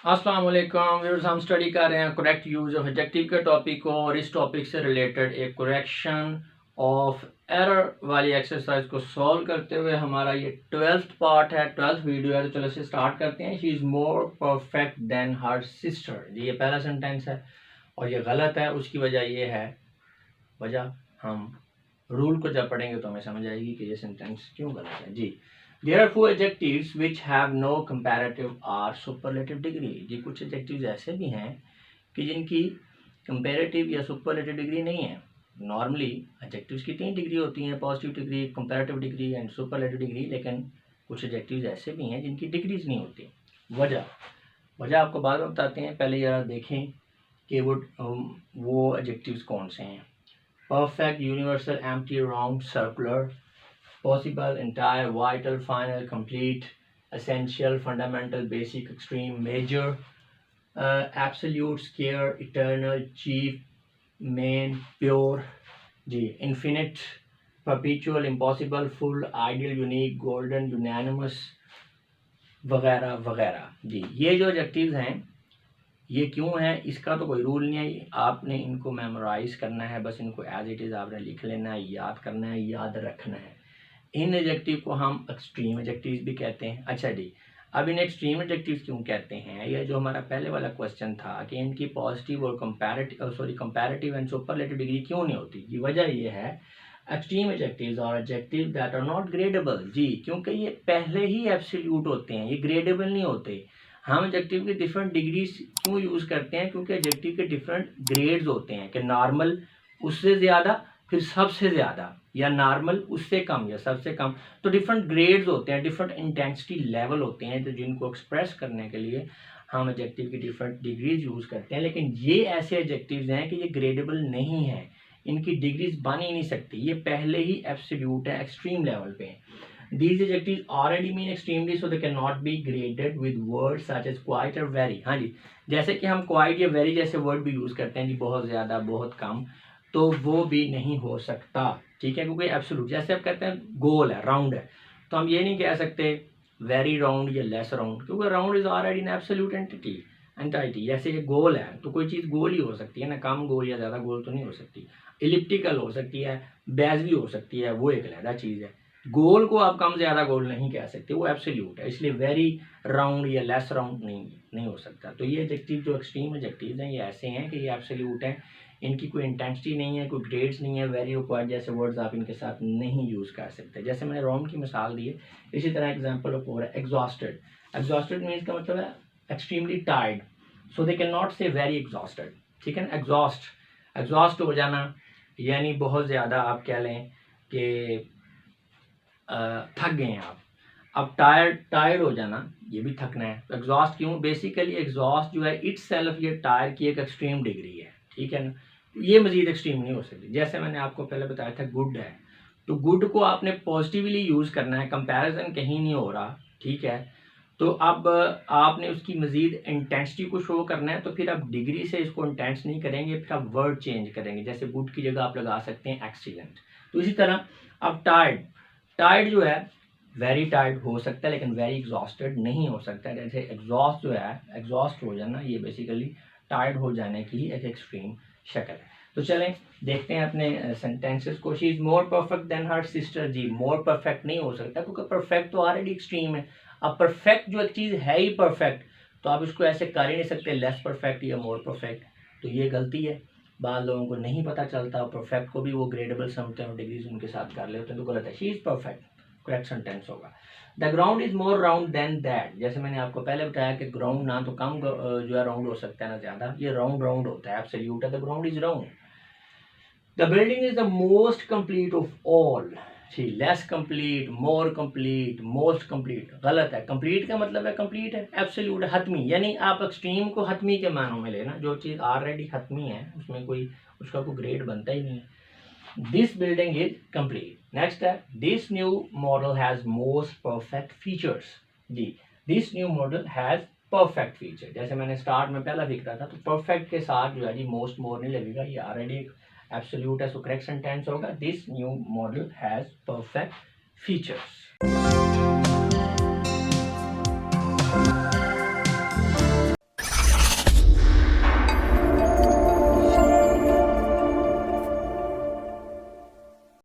अस्सलाम वालेकुम व्यूअर्स, हम स्टडी कर रहे हैं करेक्ट यूज ऑफ एडजेक्टिव के टॉपिक को और इस टॉपिक से रिलेटेड एक करेक्शन ऑफ एरर वाली एक्सरसाइज को सॉल्व करते हुए हमारा ये 12th पार्ट है, 12th वीडियो है। तो चलो इसे स्टार्ट करते हैं। She is more perfect than her sister. जी, ये पहला सेंटेंस है और ये गलत है। उसकी वजह ये है, वजह हम रूल को जब पढ़ेंगे तो हमें समझ आएगी कि ये सेंटेंस क्यों गलत है। जी, there are four adjectives which have no comparative or superlative degree. जी, कुछ एडजेक्टिव्स ऐसे भी हैं कि जिनकी कंपैरेटिव या सुपरलेटिव डिग्री नहीं है। नॉर्मली एडजेक्टिव्स की 3 डिग्री होती हैं, positive degree, comparative degree and superlative degree. लेकिन कुछ एडजेक्टिव्स ऐसे भी हैं जिनकी डिग्रीज नहीं होती। वजह आपको बाद में बताते हैं। पहले यार देखें कि वो एडजेक्टिव्स कौन से हैं। Perfect, universal, empty, round, circular, possible, entire, vital, final, complete, essential, fundamental, basic, extreme, major, absolute, scare, eternal, chief, main, pure, जी, infinite, perpetual, impossible, full, ideal, unique, golden, unanimous, वगैरह वगैरह। जी, ये जो एडजेक्टिव्स हैं ये क्यों है, इसका तो कोई रूल नहीं है। आपने इनको मेमोराइज करना है, बस इनको एज इट इज़ आपने लिख लेना है, याद करना है, याद रखना है। इन एडजेक्टिव को हम एक्सट्रीम एडजेक्टिव्स भी कहते हैं। अच्छा जी, अब इन एक्सट्रीम एडजेक्टिव्स क्यों कहते हैं? यह जो हमारा पहले वाला क्वेश्चन था कि इनकी पॉजिटिव और कंपैरेटिव एंड सुपरलेटिव डिग्री क्यों नहीं होती। जी, वजह यह है, एक्सट्रीम एडजेक्टिव्स और adjective that are not gradable. जी, क्योंकि ये पहले ही एब्सोल्यूट होते हैं, ये ग्रेडेबल नहीं होते। हम एडजेक्टिव की डिफरेंट डिग्रीज क्यों यूज़ करते हैं? क्योंकि एडजेक्टिव के डिफरेंट ग्रेड्स होते हैं कि नॉर्मल, उससे ज़्यादा, फिर सबसे ज़्यादा, या नॉर्मल उससे कम या सबसे कम। तो डिफरेंट ग्रेड्स होते हैं, डिफरेंट इंटेंसिटी लेवल होते हैं, तो जिनको एक्सप्रेस करने के लिए हम एडजेक्टिव की डिफरेंट डिग्रीज यूज़ करते हैं। लेकिन ये ऐसे एडजेक्टिव्स हैं कि ये ग्रेडेबल नहीं है, इनकी डिग्रीज बन ही नहीं सकती, ये पहले ही एब्सोल्यूट है, एक्सट्रीम लेवल पे हैं। These adjectives already mean extremely, so they cannot be graded with words such as quite or very। हाँ जी, जैसे कि हम quite या very जैसे वर्ड भी यूज़ करते हैं जी, बहुत ज़्यादा, बहुत कम, तो वो भी नहीं हो सकता। ठीक है, क्योंकि एब्सोल्यूट, जैसे आप कहते हैं गोल है, राउंड है, तो हम ये नहीं कह सकते वेरी राउंड या लेस राउंड, क्योंकि round is already an absolute entity. जैसे ये गोल है तो कोई चीज़ गोल ही हो सकती है ना, कम गोल या ज़्यादा गोल तो नहीं हो सकती। इलिप्टिकल हो सकती है, बेज भी हो सकती है, वो एक अलग चीज़ है। गोल को आप कम ज़्यादा गोल नहीं कह सकते, वो एब्सोल्यूट है, इसलिए वेरी राउंड या लेस राउंड नहीं हो सकता। तो ये एडजेक्टिव जो एक्सट्रीम एडजेक्टिव्स हैं ये ऐसे हैं कि ये एब्सोल्यूट हैं, इनकी कोई इंटेंसिटी नहीं है, कोई ग्रेड्स नहीं है, वेरी और क्वाइट जैसे वर्ड्स आप इनके साथ नहीं यूज़ कर सकते। जैसे मैंने राउंड की मिसाल दी है, इसी तरह एग्जाम्पल ऑफ और एग्जॉस्टेड। एग्जॉस्टेड मीन्स का मतलब है extremely tired, so they can not से वेरी एग्जॉस्टेड। ठीक है ना, एग्जॉस्ट हो जाना यानी बहुत ज़्यादा आप कह लें कि थक गए हैं आप। अब टायर्ड हो जाना ये भी थकना है। तो एग्जॉस्ट क्यों? बेसिकली एग्जॉस्ट जो है इट सेल्फ ये टायर की एक एक्सट्रीम डिग्री है। ठीक है ना, ये मजीद एक्सट्रीम नहीं हो सकती। जैसे मैंने आपको पहले बताया था गुड है, तो गुड को आपने पॉजिटिवली यूज़ करना है, कंपैरिजन कहीं नहीं हो रहा। ठीक है, तो अब आपने उसकी मजीद इंटेंसिटी को शो करना है, तो फिर आप डिग्री से इसको इंटेंस नहीं करेंगे, फिर आप वर्ड चेंज करेंगे। जैसे गुड की जगह आप लगा सकते हैं एक्सीलेंट। तो इसी तरह अब टायर्ड जो है वेरी टायर्ड हो सकता है, लेकिन वेरी एग्जॉस्टेड नहीं हो सकता। जैसे एग्जॉस्ट जो है, एग्जॉस्ट हो जाना, ये बेसिकली टायर्ड हो जाने की एक एक्सट्रीम शक्ल है। तो चलें देखते हैं अपने सेंटेंसेस को। She is more perfect than her sister. जी, मोर परफेक्ट नहीं हो सकता, क्योंकि परफेक्ट तो ऑलरेडी एक्सट्रीम है। अब परफेक्ट जो एक चीज़ है ही परफेक्ट, तो आप इसको ऐसे कर ही नहीं सकते लेस परफेक्ट या मोर परफेक्ट, तो ये गलती है। बाद लोगों को नहीं पता चलता, परफेक्ट को भी वो ग्रेडेबल समझते हैं और डिग्रीज उनके साथ कर ले होते हैं, तो गलत है। She is perfect correct sentence होगा। The ground is more round than that. जैसे मैंने आपको पहले बताया कि ग्राउंड ना तो कम जो है राउंड हो सकता है ना ज़्यादा, ये राउंड होता है, एब्सोल्यूट है। The ground is round. The building is the most complete of all. जी, less complete, more complete, most complete, गलत है। कंप्लीट का मतलब है कंप्लीट है, एब्सोल्यूट है, हतमी। यानी आप एक्सट्रीम को हतमी के मानों में लेना, जो चीज़ ऑलरेडी हतमी है उसमें कोई उसका कोई ग्रेड बनता ही नहीं है। This building is complete. Next है, this new model has most perfect features. Ji, this new model has perfect feature। जैसे मैंने स्टार्ट में पहला लिख रहा था, तो perfect के साथ जो है जी most more नहीं लगेगा, ये ऑलरेडी एब्सोल्यूट है, सो करेक्ट सेंटेंस होगा this new model has perfect features।